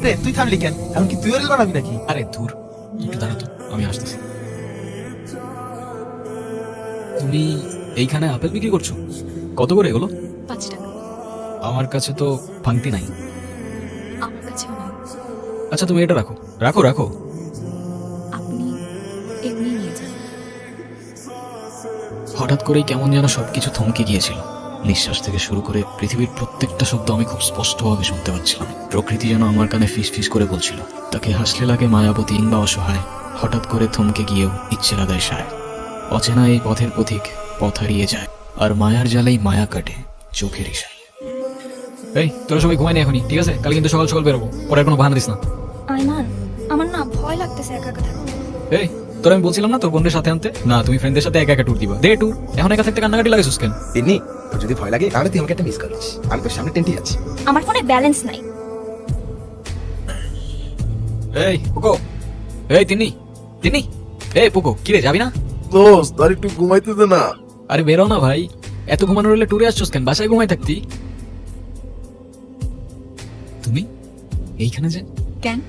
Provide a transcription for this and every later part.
রে তুই থামলি কেন? এখন কি তুই রিল বানাবি নাকি? আরে ধুর, একটু দাঁড়া তো, আমি আসতেছি। তুমি এইখানে আপেল বিক্রি করছো? কত করে এগুলো? 5 টাকা। আমার কাছে তো ভাঙতি নাই। আমার কাছেও নাই। আচ্ছা তুমি এটা রাখো রাখো রাখো। আপনি এমনি নিয়ে যান। হঠাৎ করেই কেমন যেন সবকিছু থমকে গিয়েছিল। নিঃশ্বাস থেকে শুরু করে পৃথিবীর প্রত্যেকটা শব্দ আমি খুব স্পষ্টভাবে শুনতে পাচ্ছিলাম। প্রকৃতি যেন আমার কানে ফিস ফিস করে বলছিল, তাকে হাসলে লাগে মায়াবতী কিংবা অসহায়, হঠাৎ করে থমকে গিয়েও ইচ্ছেরা দেয় সায়। অচেনা এই পথের পথিক পথ হারিয়ে যায়, আর মায়ার জালেই মায়া কাটে চোখের ইশারায়। এই তোরা সবাই ঘুমাই নি এখনই, ঠিক আছে? কাল কিন্তু সকাল সকাল বেরোবো, পরে কোনো বাহানা দিস না। আইমান, আমার না ভয় লাগতেছে একা একা থাকতে। এই তোর আমি বলছিলাম না তোর বোনদের সাথে আনতে? না, তুমি ফ্রেন্ডদের সাথে একা একা ট্যুর দিবা। দে ট্যুর, এখন একা থাকতে কান্নাকাটি লাগে কেন? তিন্নি, তোর যদি ভয় লাগে তাহলে তুই আমাকে একটা মিস করিস, আমি তোর সামনে টেন্টি আছি। আমার ফোনে ব্যালেন্স নাই। এই পুকো, এই তিন্নি তিন্নি, এই পুকো, কি রে যাবি না? দোস্ত আর একটু ঘুমাইতে দে না। আরে বেরো না ভাই, এত ঘুমানোর হলে ট্যুরে আসছোস কেন? বাসায় ঘুমাই থাকতি। তুমি এইখানে যে? কেন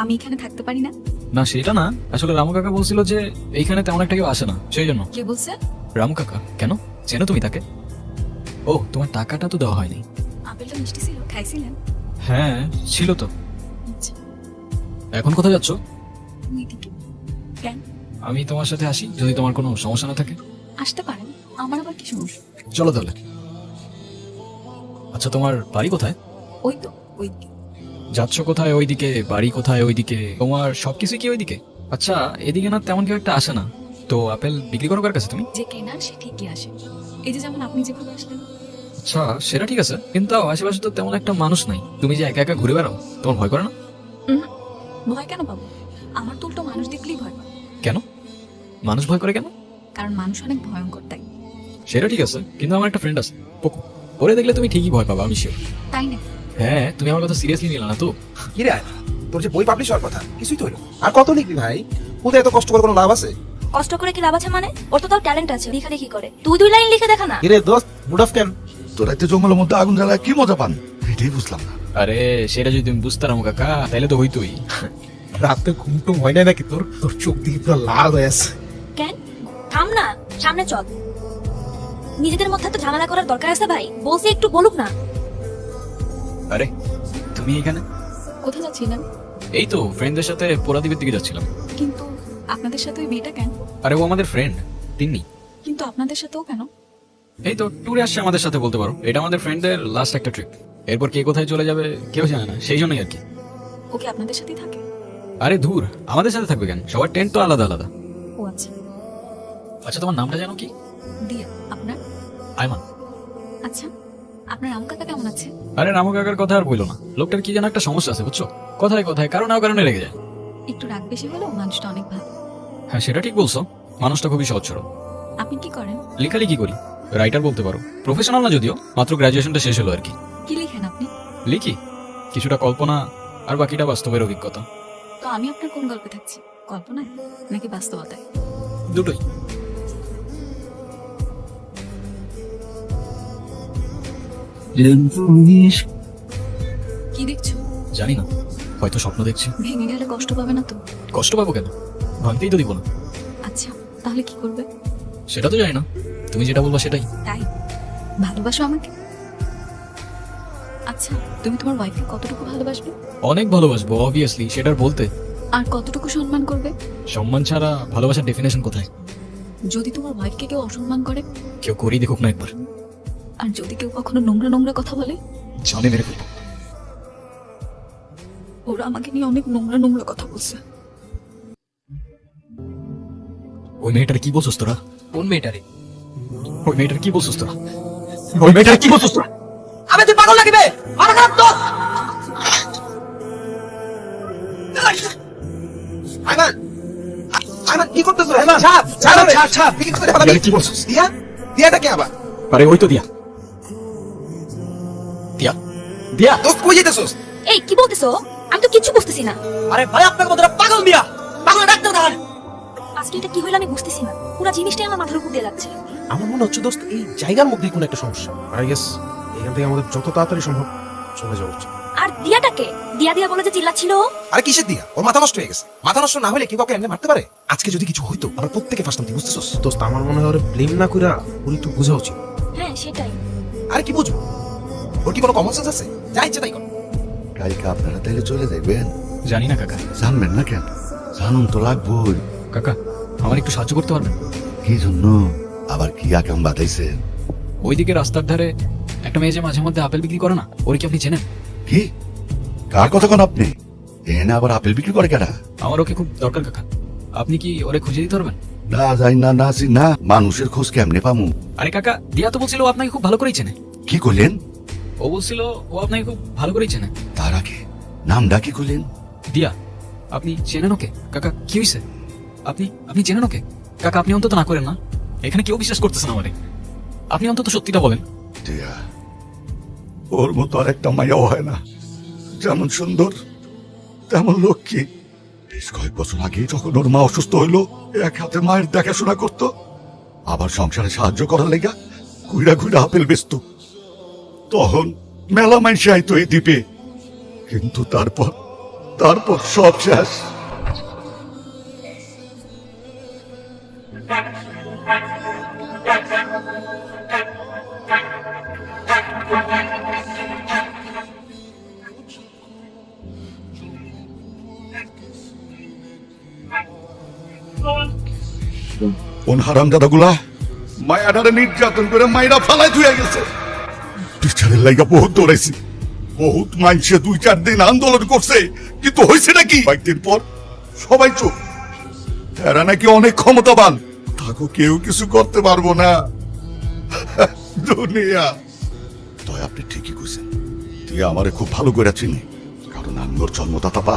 আমি এখানে থাকতে পারি না? না সেটা না, আসলে রামু কাকা বলছিল যে এইখানে তেমন একটা কেউ আসে না, সেই জন্য। কে বলছে? রামু কাকা। কেন, চেনো তুমি তাকে? ও, তোমার টাকাটা তো দেওয়া হয়নি। আপেলটা মিষ্টি ছিল, খাইছিলেন? হ্যাঁ ছিল তো। আচ্ছা, এখন কোথায় যাচ্ছ? ওইদিকে। কেন? আমি তোমার সাথে আসি যদি তোমার কোনো সমস্যা না থাকে। আসতে পারেন, আমার আবার কি সমস্যা? চলো তাহলে। আচ্ছা তোমার বাড়ি কোথায়? ওই তো ওইদিকে। যাচ্ছ কোথায় ওইদিকে, বাড়ি কোথায় ওইদিকে, তোমার সবকিছু কি ওইদিকে? আচ্ছা এদিকে না তেমন কেউ একটা আসে না তো, আপেল বিক্রি করো কার কাছে তুমি? যে কেনার সে ঠিকই আসে, এই যে যেমন আপনি যেভাবে আসলেন। আচ্ছা সেটা ঠিক আছে, কিন্তু তাও আশেপাশে তো তেমন একটা মানুষ নাই, তুমি যে একা একা ঘুরে বেড়াও, তোমার ভয় করে না? ভয় কেন পাবো? আমার তো উল্টো মানুষ দেখলেই ভয় পাবো। কেন মানুষ ভয় করে কেন? কারণ মানুষ অনেক ভয়ঙ্কর, তাই। সেটা ঠিক আছে, কিন্তু আমার একটা ফ্রেন্ড আছে পকু, ওরে দেখলে তুমি ঠিকই ভয় পাবা, আমি শিওর। তাই না? হ্যাঁ, তুমি আমার কথা সিরিয়াসলি নিলে না তো? কি রে, তোর যে বই পাবলিশ হওয়ার কথা, কিছুই তো হলো না। আর কত লিখবি ভাই? কোথায় এত কষ্ট করে কোনো লাভ আছে? কষ্ট করে কি লাভ আছে মানে? ওর তো তাও ট্যালেন্ট আছে, লেখালেখি করে। তুই 2 লাইন লিখে দেখা না। কি রে দোস্ত, মুড অফ কেন? তোরা তো জঙ্গলের মধ্যে আগুন জ্বালায় কি মজা পান, এটাই বুঝলাম না। আরে সেটা যদি তুমি বুঝতে রামু কাকা, তাহলে তো হইতোই। রাতে ঘুম টুম হয় না নাকি তোর? তোর চোখ দিকে পুরো লাল হয়ে আছে। কেন? থাম না, সামনে চল। নিজেদের মধ্যে তো ঝামেলা করার দরকার আছে ভাই, বলছি একটু বলুক না। আরে তুমি এখানে? কোথায় যাচ্ছিলেন? এই তো ফ্রেন্ডদের সাথে পোড়াদ্বীপের দিকে যাচ্ছিলাম। কিন্তু আপনাদের সাথে ওই মেয়েটা কেন? আরে ও আমাদের ফ্রেন্ড তিন্নি। কিন্তু আপনাদের সাথেও কেন? এই তো ট্যুরে আসছে আমাদের সাথে বলতে পারো, এটা আমাদের ফ্রেন্ডদের লাস্ট একটা ট্রিপ। এরপর কে কোথায় চলে যাবে কেউ জানে না, সেই জন্যই আর কি। ওকে আপনাদের সাথেই থাকে? আরে ধুর, আমাদের সাথে থাকবে কেন? সবার টেন্ট তো আলাদা আলাদা। ও আচ্ছা। আচ্ছা তোমার নামটা জানো কি? দিয়া। আপনার? আয়মান। আচ্ছা, আপনার রাম কাকা কেমন আছে? আরে রামু কাকার কথা আর বইলো না, লোকটার কি যেন একটা সমস্যা আছে বুঝছো, কথায় কথায় কারণে কারণে লেগে যায়। একটু রাগ বেশি হলেও মানুষটা অনেক ভালো। হ্যাঁ সেটা ঠিক বলছো, মানুষটা খুবই সহজ সরল। আপনি কি করেন? লেখালেখি করি, রাইটার বলতে পারো। প্রফেশনাল না যদিও, মাত্র গ্রাজুয়েশনটা শেষ হলো আর কি। কি লিখেন আপনি? লিখি কিছুটা কল্পনা, আর বাকিটা বাস্তবের অভিজ্ঞতা। তো আমি আপনার কোন গল্পে থাকছি, কল্পনায় নাকি বাস্তবতায়? দুটোই। কি দেখছো? জানি না, হয়তো স্বপ্ন দেখছি। ভেঙে গেলে কষ্ট পাবে না তো? কষ্ট পাবো কেন, ভাঙতেই তো দিব না। আচ্ছা, তাহলে কি করবে? সেটা তো জানি না, তুমি যেটা বলবা সেটাই। তাই ভালোবাসো আমাকে? আচ্ছা, তুমি তোমার ওয়াইফকে কতটুকু ভালোবাসবে? অনেক ভালোবাসবো অবভিয়াসলি, সেটার বলতে। আর কতটুকু সম্মান করবে? সম্মান ছাড়া ভালোবাসার ডেফিনেশন কোথায়? যদি তোমার ওয়াইফকে কেউ অসম্মান করে? কেউ করেই দেখুক না একবার। আর যদি কেউ কখনো নোংরা নোংরা কথা বলে? জানে মেরে ফেলবো। ওরা আমাকে নিয়ে অনেক নোংরা নোংরা কথা বলছে। ওই মেয়েটার কি বলছিস তোরা? কোন মেয়েটারে? ওই মেয়েটার কি বলছিস তোরা? ওই মেয়েটার কি বলছিস তোরা? আবে তুই পাগল নাকি বে? মাথা খারাপ তো? আয়মান, আয়মান কি করতেছ? আয়মান ছাপ ছাপ ছাপ ছাপ কি করতে হবে? কি বলছিস? দিয়া দিয়াটা কে আবার? আরে ওই তো দিয়া। দিয়া দিয়া দোস্ত কই যাইতেছস? এই কি বলতেছো? আমি তো কিচ্ছু বুঝতেছি না। আরে ভাই আপনাকে মধ্যে পাগল মিয়া, পাগল ডাক্তার দাঁড়ান। আজকে এটা কি হইলো আমি বুঝতেছি না, পুরো জিনিসটাই আমার মাথার উপর দিয়ে লাগছে। আমার মনে হচ্ছে দোস্ত এই জায়গার মধ্যেই কোনো একটা সমস্যা। আই গেস এখান থেকে আমাদের যত তাড়াতাড়ি সম্ভব চলে যাওয়া উচিত। আর দিয়াটাকে দিয়া দিয়া বলে যে চিল্লাচ্ছিল ও। আরে কিসের দিয়া? ওর মাথা নষ্ট হয়ে গেছে। মাথা নষ্ট না হলে কি কাউকে এমনি মারতে পারে? আজকে যদি কিছু হইতো আমরা প্রত্যেকে ফার্স্ট টাইম বুঝতেছস? দোস্ত আমার মনে হয় ওরে ব্লেম না কইরা ওর একটু বোঝা উচিত। হ্যাঁ সেটাই। আরে কি বুঝবো? ওর কি কোনো কমন সেন্স আছে? যা ইচ্ছে তাই কর। কালকে আপনারা তাইলে চলে যাইবেন? জানি না কাকা। জানবেন না কেন? জানুন তো লাগবই। কাকা আমার একটু সাহায্য করতে পারবেন? কি জন্য? আবার কি আকাম বাতাইছে? ওইদিকে রাস্তার ধারে একটা মেয়ে যে মাঝে মধ্যে আপেল বিক্রি করে না, ওরে কি আপনি চেনেন? কি? কার কথা কোন আপনি? এনে আবার আপেল বিক্রি করে কেনা? আমার ওকে খুব দরকার কাকা, আপনি কি ওরে খুঁজে দিতে পারবেন? না যাই না না আসি না, মানুষের খোঁজ কেমনে পামু? আরে কাকা, দিয়া তো বলছিল ও আপনাকে খুব ভালো করেই চেনে। কি করলেন? ও বলছিল ও আপনাকে খুব ভালো করেই চেনে। তার আগে নামটা কি করলেন? দিয়া, আপনি চেনেন ওকে? কাকা কি হয়েছে? আপনি আপনি চেনেন ওকে? কাকা আপনি অন্তত না করেন না, এখানে কেউ বিশ্বাস করতেছে না আমারে, আপনি অন্তত সত্যিটা বলেন। দিয়া, ওর মতো আর একটা মায়াও হয় না। যেমন সুন্দর তেমন লক্ষ্মী। বেশ কয়েক বছর আগে যখন ওর মা অসুস্থ হইলো, এক হাতে মায়ের দেখাশোনা করত, আবার সংসারে সাহায্য করার লেগা ঘুরা ঘুরা আপেল বেচত। তখন মেলা মাইসে আইতো এই দ্বীপে, কিন্তু তারপর তারপর সব শেষ। কোন হারাম দাদাগুলা মায়াডারে নির্যাতন করে মাইরা ফালাই ধুয়ে গেছে। বিচারের লাইগা বহুত দৌড়াইছি, বহুত মাইসে 2-4 দিন আন্দোলন করছে, কিন্তু হয়েছে নাকি? কয়েকদিন পর সবাই চুপ। এরা নাকি অনেক ক্ষমতাবান, তাকে কেউ কিছু করতে পারবো না। দুনিয়া। তাই আপনি ঠিকই কইছেন, তুই আমারে খুব ভালো করে চিনি, কারণ আমি ওর জন্মদাতা পা।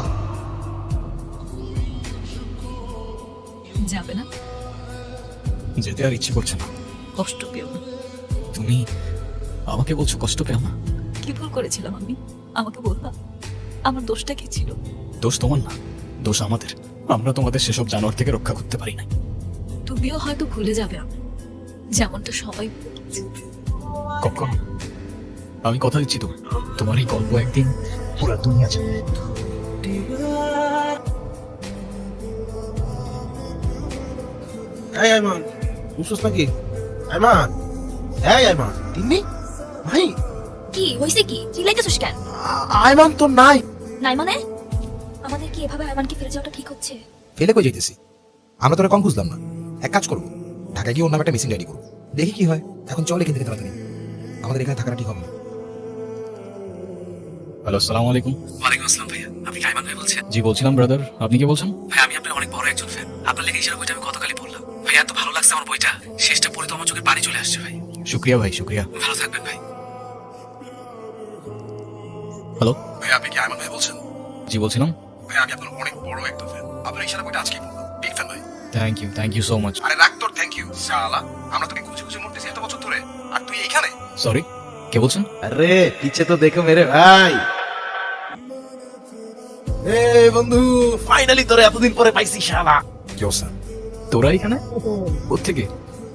যাবে না? যেতে আর ইচ্ছে করছে না। কষ্ট পেও না। তুমি আমাকে বলছো কষ্ট পেও না? কি ভুল করেছিলাম আমি? আমাকে বলবা আমার দোষটা কি ছিল? দোষ তোমার না, দোষ আমাদের। আমরা তোমাদের সেসব জানোয়ার থেকে রক্ষা করতে পারি না। তুমিও হয়তো ভুলে যাবে আমি, যেমনটা সবাই বলছে। কখন? আমি কথা দিচ্ছি তোমার এই গল্প একদিন পুরো দুনিয়া জানবে। এই আইমান, বুঝছস নাকি? আইমান, এই আইমান, তিন্নি ভাই, কি হয়েছে? কি চিল্লাইতেছিস কেন? আইমান তো নাই। নাই মানে? আমাদের কি এভাবে আয়মানকে ফেলে যাওয়াটা ঠিক হচ্ছে? ফেলে কই যাইতেছি? আমরা তোরা কম বুঝলাম না। এক কাজ করবো, ঢাকায় গিয়ে ওর নামে একটা মিসিং ডায়েরি করবো, দেখি কি হয়। এখন চল এখান থেকে তাড়াতাড়ি, আমাদের এখানে থাকাটা ঠিক হবে না। হ্যালো, আসসালামু আলাইকুম। ওয়ালাইকুম আসসালাম ভাইয়া, আপনি কি আইমান ভাই বলছেন? জি বলছিলাম ব্রাদার, আপনি কি বলছেন? ভাই আমি আপনার অনেক বড় একজন ফ্যান। আপনার লেগে ইশারা বইটা আমি গতকালই পড়লাম। ভাই এত ভালো লাগছে আমার বইটা, শেষটা পড়ে তো আমার চোখে পানি চলে আসছে ভাই। শুক্রিয়া ভাই, শুক্রিয়া। ভালো থাকবেন ভাই। হ্যালো, ভাই আপনি কি আইমান ভাই বলছেন? জি বলছিলাম। ভাই আমি আপনার অনেক বড় একটা ফ্যান। আপনার ইশারা বইটা আজকেই পড়লাম, বিগ ফ্যান ভাই। Thank you so much. আরে রাখ তোর থ্যাংক ইউ। শালা, আমরা তোকে খুঁজে খুঁজে মরতেছি এত বছর ধরে, আর তুই এইখানে? সরি, কে বলছেন? আরে পিছে তো দেখো মেরে ভাই। এ বন্ধু, ফাইনালি তোরে এতদিন পরে পাইছি শালা। কি অবস্থা? তোরা এখানে কোত্থেকে?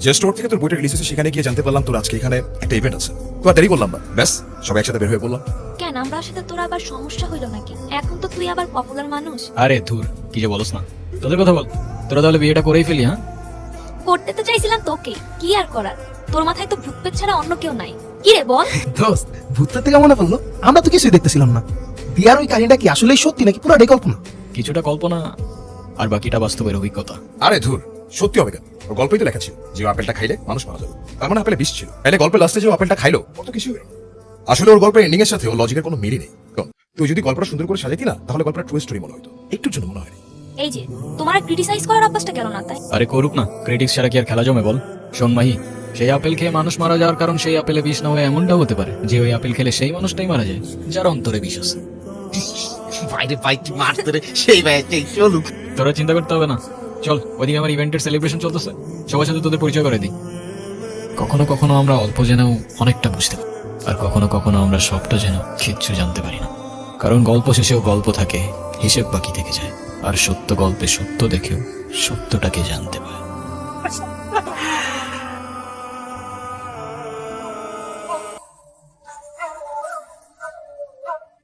যে স্টোর থেকে তোর বইটা রিলিজ হয়েছে সেখানে গিয়ে জানতে পারলাম তোর আজকে এখানে একটা ইভেন্ট আছে। তো আর দেরি করলাম না, ব্যাস সবাই একসাথে বের হয়ে পড়লাম। কেন আমরা সাথে তোর আবার সমস্যা হইলো নাকি? এখন তো তুই আবার পপুলার মানুষ। আরে ধুর, কি যে বলস না। তোদের কথা বল, তোরা তাহলে বিয়েটা করেই ফেলি? হ্যাঁ, করতে তো চাইছিলাম তোকে, কি আর করার। তোর মাথায় তো ভূতপেট ছাড়া অন্য কেউ নাই। কি রে বল? দোস্ত, ভূতটা থেকে মনে পড়লো আমরা তো কিছুই দেখতেছিলাম না। বিয়ার ওই কাহিনীটা কি আসলেই সত্যি নাকি পুরোটাই কল্পনা? কিছুটা কল্পনা আর বাকিটা বাস্তবের অভিজ্ঞতা। আরে ধুর, সত্যি হবে কেন? ওর গল্পই তো লেখা ছিল যে ও আপেলটা খাইলে মানুষ মারা যাবে। তার মানে আপেলে বিষ ছিল। তাহলে গল্পের লাস্টে যে ও আপেলটা খাইলো, কত কিছু হলো। আসলে ওর গল্পের এন্ডিং এর সাথে ওর লজিকের কোনো মিলই নেই। কারণ তুই যদি গল্পটা সুন্দর করে সাজাইতি না, তাহলে গল্পটা ট্রু স্টোরি মনে হতো। একটুর জন্য মনে হয়নি। এই যে তোমার ক্রিটিসাইজ করার অভ্যাসটা কেন না তাই? আরে করুক না, ক্রিটিক্স ছাড়া কি আর খেলা জমে বল? শোন মাহি, সেই আপেল খেয়ে মানুষ মারা যাওয়ার কারণ সেই আপেলে বিষ না হয়ে এমনটাও হতে পারে যে ওই আপেল খেলে সেই মানুষটাই মারা যায় যার অন্তরে বিষ আছে। বাইরে বাইক মারতে রে সেই বাইকটাই চলুক। তোরা চিন্তা করতে হবে না, চল ওইদিকে আমার ইভেন্টের সেলিব্রেশন চলতেছে, সবার সাথে তোদের পরিচয় করে দিই। কখনো কখনো আমরা অল্প জেনেও অনেকটা বুঝতে পারি, আর কখনো কখনো আমরা সবটা জেনেও কিচ্ছু জানতে পারি না। কারণ গল্প শেষেও গল্প থাকে, হিসেব বাকি থেকে যায়। আর সত্য গল্পে সত্য দেখেও সত্যটাকে জানতে পারি।